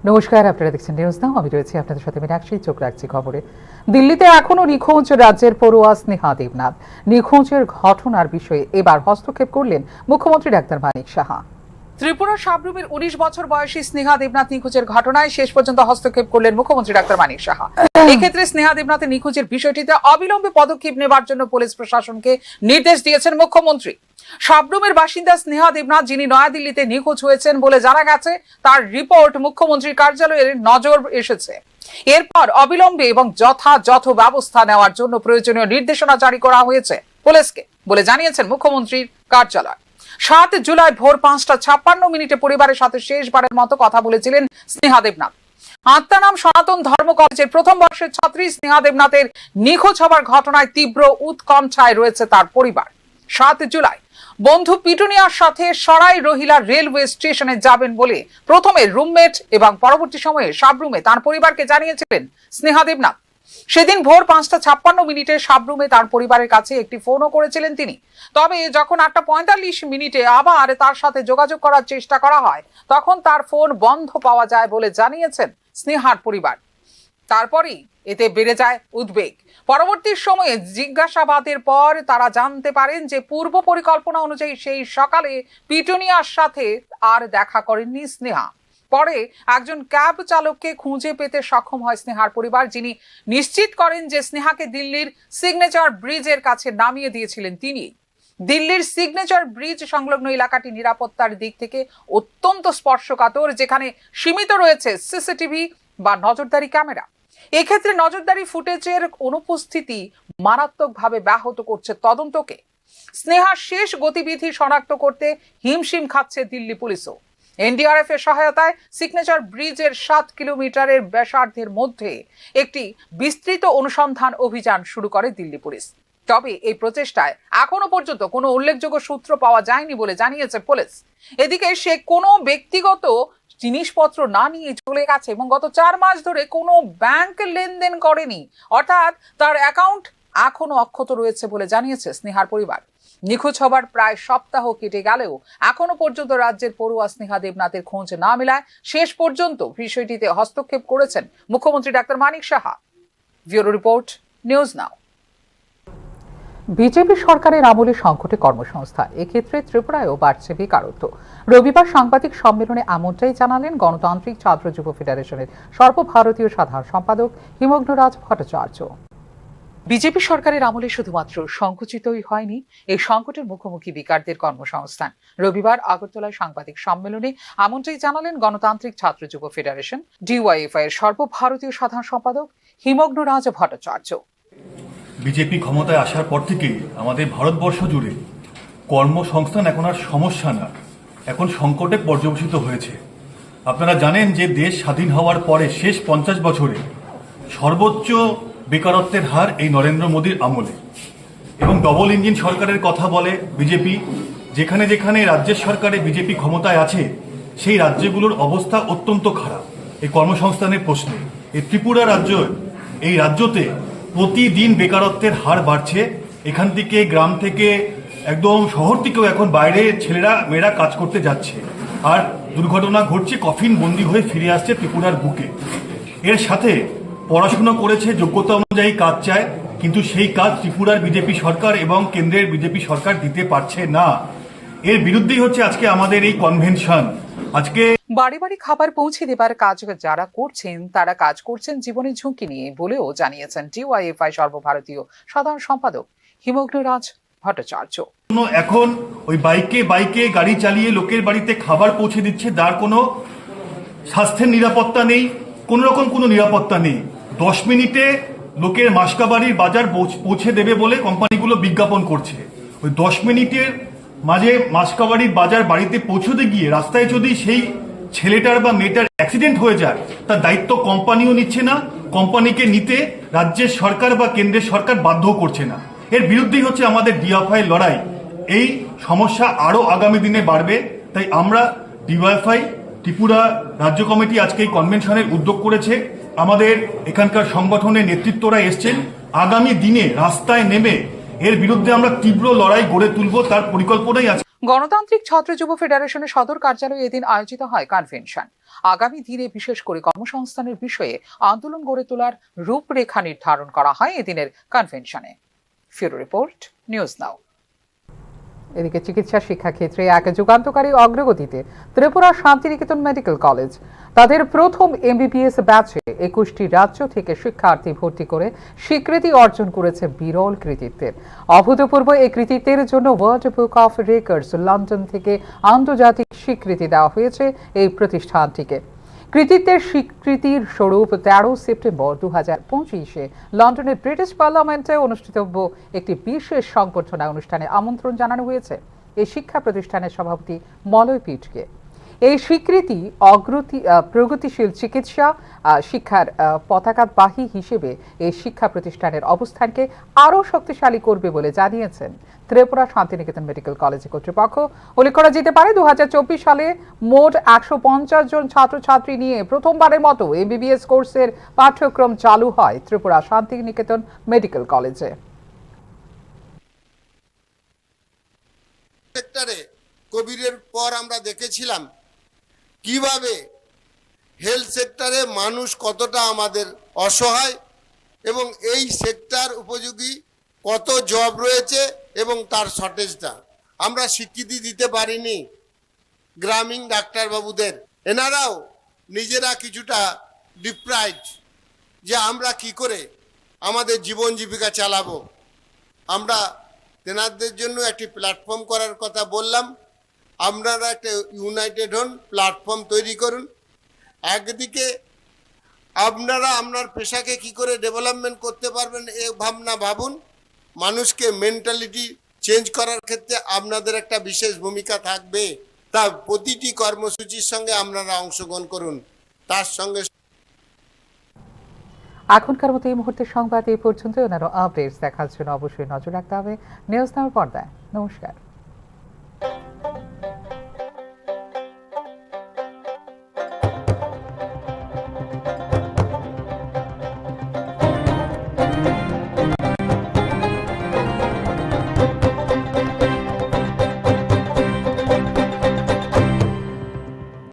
নমস্কার, আপনারা দেখছেন নিউজ নাও। আমি রয়েছি আপনাদের সাথে মীনাক্ষী। চোখ রাখছি খবরে। দিল্লিতে এখনো নিখোঁজ রাজ্যের পড়ুয়া স্নেহা দেবনাথ। নিখোঁজের ঘটনার বিষয়ে এবার হস্তক্ষেপ করলেন মুখ্যমন্ত্রী ডাক্তার মানিক সাহা। ত্রিপুরা সাবরুমের 19 বছর বয়সী স্নেহা দেবনাথ নিখোঁজের ঘটনায় শেষ পর্যন্ত হস্তক্ষেপ করলেন মুখ্যমন্ত্রী ডাক্তার মানিক সাহা। এক্ষেত্রে স্নেহা দেবনাথের নিখোঁজের বিষয়টিতে অবিলম্বে পদক্ষেপ নেবার জন্য পুলিশ প্রশাসনকে নির্দেশ দিয়েছেন মুখ্যমন্ত্রী। সাবরুমের বাসিন্দা স্নেহা দেবনাথ, যিনি নয়াদিল্লিতে নিখোঁজ হয়েছেন বলে জানা গেছে, তার রিপোর্ট মুখ্যমন্ত্রীর কার্যালয়ের নজর এসেছে। এরপর অবিলম্বে এবং যথাযথ ব্যবস্থা নেওয়ার জন্য প্রয়োজনীয় নির্দেশনা জারি করা হয়েছে পুলিশকে বলে জানিয়েছেন মুখ্যমন্ত্রীর কার্যালয়। 7 জুলাই ভোর 5:56 পরিবারের সাথে শেষবারের মতো কথা বলেছিলেন স্নেহা দেবনাথ। আত্মানাম সনাতন ধর্ম কলেজের প্রথম বর্ষের ছাত্রী স্নেহা দেবনাথের নিখোঁজ হবার ঘটনায় তীব্র উৎকণ্ঠায় রয়েছে তার পরিবার। 7 জুলাই বন্ধু পিটুনিয়ার সাথে সরাই রহিলা রেলওয়ে স্টেশনে যাবেন বলে প্রথমে রুমমেট এবং পরবর্তী সময়ে সাবরুমে তার পরিবারকে জানিয়েছিলেন স্নেহা দেবনাথ। সেদিন ভোর 5:56 সাবরুমে তার পরিবারের কাছে একটি ফোনও করেছিলেন তিনি। তবে যখন 8:45 আবার তার সাথে যোগাযোগ করার চেষ্টা করা হয়, তখন তার ফোন বন্ধ পাওয়া যায় বলে জানিয়েছেন স্নেহার পরিবার। তারপরই এতে বেড়ে যায় উদ্বেগ। পরবর্তী সময়ে জিজ্ঞাসাবাদের পর তারা জানতে পারেন যে পূর্ব পরিকল্পনা অনুযায়ী সেই সকালে পিটুনিয়ার সাথে আর দেখা করেননি স্নেহা। পরে একজন ক্যাব চালককে খুঁজে পেতে সক্ষম হয় স্নেহার পরিবার, যিনি নিশ্চিত করেন যে স্নেহাকে দিল্লির সিগনেচার ব্রিজের কাছে নামিয়ে দিয়েছিলেন তিনি। দিল্লির সিগনেচার ব্রিজ সংলগ্ন এলাকাটি নিরাপত্তার দিক থেকে অত্যন্ত স্পর্শকাতর, যেখানে সীমিত রয়েছে সিসিটিভি বা নজরদারি ক্যামেরা। এক্ষেত্রে নজরদারি ফুটেজের অনুপস্থিতি মারাত্মকভাবে ব্যাহত করছে তদন্তকে। স্নেহার শেষ গতিবিধি শনাক্ত করতে হিমশিম খাচ্ছে দিল্লি পুলিশও। এনডিআরএফ এর সহায়তায় সিগনেচার ব্রিজের 7 কিলোমিটারের ব্যাসার্ধের মধ্যে একটি বিস্তৃত অনুসন্ধান অভিযান শুরু করে দিল্লি পুলিশ। তবে এই প্রচেষ্টায় এখনো পর্যন্ত কোনো উল্লেখযোগ্য সূত্র পাওয়া যায়নি বলে জানিয়েছে পুলিশ। এদিকে সে কোনো ব্যক্তিগত জিনিসপত্র না নিয়ে চলে গেছে এবং গত 4 মাস ধরে কোনো ব্যাংক লেনদেন করেনি, অর্থাৎ তার অ্যাকাউন্ট এখনো অক্ষত রয়েছে বলে জানিয়েছে স্নেহার পরিবার। নিখোঁজ হবার প্রায় সপ্তাহ কেটে গেলেও এখনো পর্যন্ত রাজ্যের পড়ুয়া স্নেহা দেবনাথের খোঁজ না মেলায় শেষ পর্যন্ত বিষয়টিতে হস্তক্ষেপ করেছেন মুখ্যমন্ত্রী doctor Manik Saha. Bureau report, news now. BJP সরকারের আমলে সংকটে কর্মসংস্থান, এক্ষেত্রে ত্রিপুরায়ও বাড়ছে বেকারত্ব। রবিবার সাংবাদিক সম্মেলনে এমনটাই জানালেন গণতান্ত্রিক ছাত্র যুব ফেডারেশনের সর্বভারতীয় সাধারণ সম্পাদক হিমগ্নরাজ ভট্টাচার্য। বিজেপি সরকারের আমলে শুধুমাত্র সংকুচিতই হয়নি এই সংকটের মুখোমুখি বেকারদের কর্মসংস্থান। রবিবার আগরতলায় সাংবাদিক সম্মেলনে এমনটাই জানালেন গণতান্ত্রিক ছাত্র যুব ফেডারেশন ডিওয়াইএফআই এর সর্বভারতীয় সাধারণ সম্পাদক হিমগ্নরাজ ভট্টাচার্য। বিজেপি ক্ষমতায় আসার পর থেকেই আমাদের ভারতবর্ষ জুড়ে কর্মসংস্থান এখন আর সমস্যা না, এখন সংকটে পর্যবসিত হয়েছে। আপনারা জানেন যে দেশ স্বাধীন হওয়ার পরে শেষ 50 বছরে সর্বোচ্চ বেকারত্বের হার এই নরেন্দ্র মোদীর আমলে। এবং ডবল ইঞ্জিন সরকারের কথা বলে বিজেপি। যেখানে যেখানে রাজ্যের সরকারে বিজেপি ক্ষমতায় আছে সেই রাজ্যগুলোর অবস্থা অত্যন্ত খারাপ এই কর্মসংস্থানের প্রশ্নে। এই ত্রিপুরা রাজ্য, এই রাজ্যতে প্রতিদিন বেকারত্বের হার বাড়ছে। এখান থেকে গ্রাম থেকে একদম শহর থেকেও এখন বাইরে ছেলেরা মেয়েরা কাজ করতে যাচ্ছে, আর দুর্ঘটনা ঘটছে, কফিন বন্দী হয়ে ফিরে আসছে ত্রিপুরার বুকে। এর সাথে পড়াশোনা করেছে, যোগ্যতা অনুযায়ী কাজ চায়, কিন্তু সেই কাজ ত্রিপুরার বিজেপি সরকার এবং কেন্দ্রের বিজেপি সরকার দিতে পারছে না। এর বিরুদ্ধেই হচ্ছে আজকে আমাদের এই কনভেনশন। আজকে বাড়ি বাড়ি খাবার পৌঁছে দেবার কাজ যারা করছেন তারা কাজ করছেন জীবনের ঝুঁকি নিয়ে বলেও জানিয়েছেন ডিওয়াইএফআই সর্বভারতীয় সাধারণ সম্পাদক হিমগ্নরাজ ভট্টাচার্য। এখন ওই বাইকে গাড়ি চালিয়ে লোকের বাড়িতে খাবার পৌঁছে দিচ্ছে, তার কোনো স্বাস্থ্যের নিরাপত্তা নেই, কোনো রকম কোনো নিরাপত্তা নেই। 10 মিনিটে লোকের মাসকাবাড়ির বাজার পৌঁছে দেবে বলে কোম্পানিগুলো বিজ্ঞাপন করছে। ওই 10 মিনিটের মাঝে মাসকাবাড়ির বাজার বাড়িতে পৌঁছতে গিয়ে রাস্তায় যদি সেই ছেলেটার বা মেয়েটার অ্যাক্সিডেন্ট হয়ে যায়, তার দায়িত্ব কোম্পানিও নিচ্ছে না, কোম্পানিকে নিতে রাজ্যের সরকার বা কেন্দ্রের সরকার বাধ্য করছে না। এর বিরুদ্ধেই হচ্ছে আমাদের ডিওয়াইএফআই লড়াই। এই সমস্যা আরো আগামী দিনে বাড়বে, তাই আমরা ডিওয়াইএফআই ত্রিপুরা রাজ্য কমিটি আজকে এই কনভেনশনের উদ্যোগ করেছে। আমাদের এখানকার সংগঠনের নেতৃত্বরা এসছেন। আগামী দিনে রাস্তায় নেমে এর বিরুদ্ধে আমরা তীব্র লড়াই গড়ে তুলব, তার পরিকল্পনাই আছে। গণতান্ত্রিক ছাত্র যুব ফেডারেশনের সদর কার্যালয়ে এদিন আয়োজিত হয় কনভেনশন। আগামী দিনে বিশেষ করে কর্মসংস্থানের বিষয়ে আন্দোলন গড়ে তোলার রূপরেখা নির্ধারণ করা হয় এদিনের কনভেনশনে। ফিরো রিপোর্ট, নিউজ নাও। এদিকে চিকিৎসা শিক্ষা ক্ষেত্রে এক যুগান্তকারী অগ্রগতিতে ত্রিপুরা শান্তিনিকেতন মেডিকেল কলেজ তাদের প্রথম এমবিবিএস ব্যাচে 21টি রাজ্য থেকে শিক্ষার্থী ভর্তি করে স্বীকৃতি অর্জন করেছে বিরল কৃতিত্বের। অভূতপূর্ব এই কৃতিত্বের জন্য world book of records London থেকে আন্তর্জাতিক স্বীকৃতি দেওয়া হয়েছে এই প্রতিষ্ঠানটিকে। কৃতিত্বের স্বীকৃতির স্বরূপ 13 সেপ্টেম্বর 2025-এ লন্ডনের ব্রিটিশ পার্লামেন্টে অনুষ্ঠিতব্য একটি বিশেষ সংবর্ধনা অনুষ্ঠানে আমন্ত্রণ জানানো হয়েছে এই শিক্ষা প্রতিষ্ঠানের সভাপতি মলয় পীঠকে। এই স্বীকৃতি প্রগতিশীল চিকিৎসা শিক্ষার পতাকাবাহী হিসেবে এই শিক্ষা প্রতিষ্ঠানের অবস্থানকে আরও শক্তিশালী করবে বলে জানিয়েছেন ত্রিপুরা শান্তিনিকেতন মেডিকেল কলেজ কর্তৃপক্ষ। উল্লেখ করা যেতে পারে 2024 সালে মোট 150 জন ছাত্রছাত্রী নিয়ে প্রথমবারের মতো এমবিবিএস কোর্সের পাঠ্যক্রম চালু হয় ত্রিপুরা শান্তিনিকেতন মেডিকেল কলেজে। সেক্টরে কোভিডের পর আমরা দেখেছিলাম কিভাবে হেলথ সেক্টরে মানুষ কতটা আমাদের অসহায় এবং এই সেক্টর উপযোগী কত জব রয়েছে এবং তার শর্টেজটা আমরা স্বীকৃতি দিতে পারিনি গ্রামীণ ডাক্তারবাবুদের। এনারাও নিজেরা কিছুটা ডিপ্রাইভড যে আমরা কি করে আমাদের জীবন জীবিকা চালাবো। আমরা তেনাদের জন্য একটি প্ল্যাটফর্ম করার কথা বললাম। আপনারা একটা ইউনাইটেড হন, প্ল্যাটফর্ম তৈরি করুন। একদিকে আপনারা আপনার পেশাকে কি করে ডেভেলপমেন্ট করতে পারবেন এ ভাবনা ভাবুন। মানুষকে মেন্টালিটি চেঞ্জ করার ক্ষেত্রে আপনাদের একটা বিশেষ ভূমিকা থাকবে। তা প্রতিটি কর্মসূচির সঙ্গে আপনারা অংশগ্রহণ করুন। তার সঙ্গে এখনকার মতো এই মুহূর্তের সংবাদ এই পর্যন্ত। অন্যান্য আপডেটস দেখার জন্য অবশ্যই নজর রাখতে হবে নিউজ নাও পর্দায়। নমস্কার।